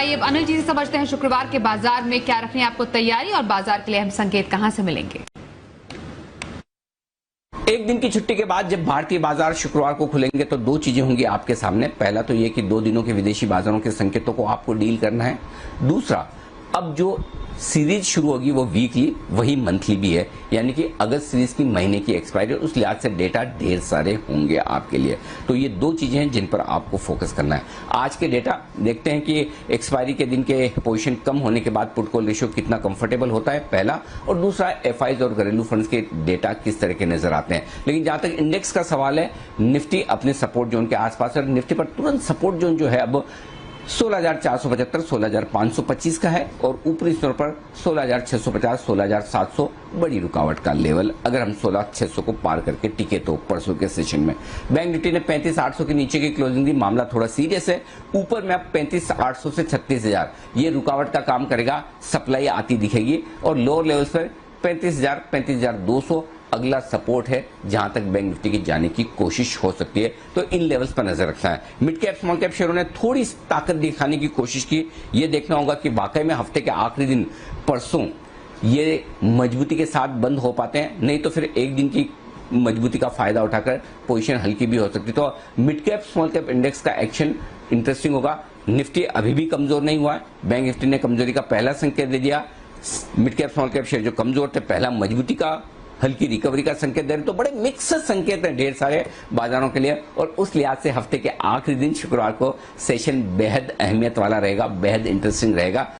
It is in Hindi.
आइए अब अनिल जी से समझते हैं शुक्रवार के बाजार में क्या रखनी है आपको तैयारी और बाजार के लिए अहम संकेत कहां से मिलेंगे। एक दिन की छुट्टी के बाद जब भारतीय बाजार शुक्रवार को खुलेंगे तो दो चीजें होंगी आपके सामने। पहला तो ये कि 2 दिनों के विदेशी बाजारों के संकेतों को आपको डील करना है। दूसरा, अब जो सीरीज शुरू होगी वो वीकली वही मंथली भी है, यानी कि अगस्त सीरीज की महीने की एक्सपायरी, उस लिहाज से डेटा ढेर सारे होंगे आपके लिए। तो ये 2 चीजें हैं जिन पर आपको फोकस करना है। आज के डेटा देखते हैं कि एक्सपायरी के दिन के पोजीशन कम होने के बाद पुट कॉल रेशियो कितना कंफर्टेबल होता है, पहला। और दूसरा, एफआईज और घरेलू फंड्स के डेटा किस तरह के नजर आते हैं। लेकिन जहां तक इंडेक्स का सवाल है, निफ्टी अपने सपोर्ट जोन के आसपास है। निफ्टी पर तुरंत सपोर्ट जोन जो है अब 16,475, 16,525 का है और ऊपरी स्तर पर 16,650, 16,700 बड़ी रुकावट का लेवल, अगर हम 16,600 को पार करके टिके तो परसों के सेशन में। बैंक निफ्टी ने 35,800 के नीचे की क्लोजिंग दी, मामला थोड़ा सीरियस है। ऊपर में अब 35,800 से 36,000 ये रुकावट का काम करेगा, सप्लाई आती दिखेगी और लोअर लेवल्स पर 35,000, 35,200 अगला सपोर्ट है जहां तक बैंक निफ्टी की जाने की कोशिश हो सकती है। तो इन लेवल्स पर नजर रखना है। मिड कैप स्मॉल कैप शेयरों ने थोड़ी ताकत दिखाने की कोशिश की। ये देखना होगा कि वाकई में हफ्ते के आखिरी दिन परसों ये मजबूती के साथ बंद हो पाते हैं, नहीं तो फिर एक दिन की मजबूती का फायदा उठाकर पोजीशन हल्की भी हो सकती है। तो mid cap small cap index का एक्शन इंटरेस्टिंग होगा। निफ्टी अभी भी कमजोर नहीं हुआ है, बैंक निफ्टी ने कमजोरी का पहला संकेत दे दिया। Mid cap small cap share जो कमजोर थे, पहला मजबूती का हल्की रिकवरी का संकेत दे रहे। तो बड़े मिक्स संकेत हैं ढेर सारे बाजारों के लिए और उस लिहाज से हफ्ते के आखिरी दिन शुक्रवार को सेशन बेहद अहमियत वाला रहेगा, बेहद इंटरेस्टिंग रहेगा।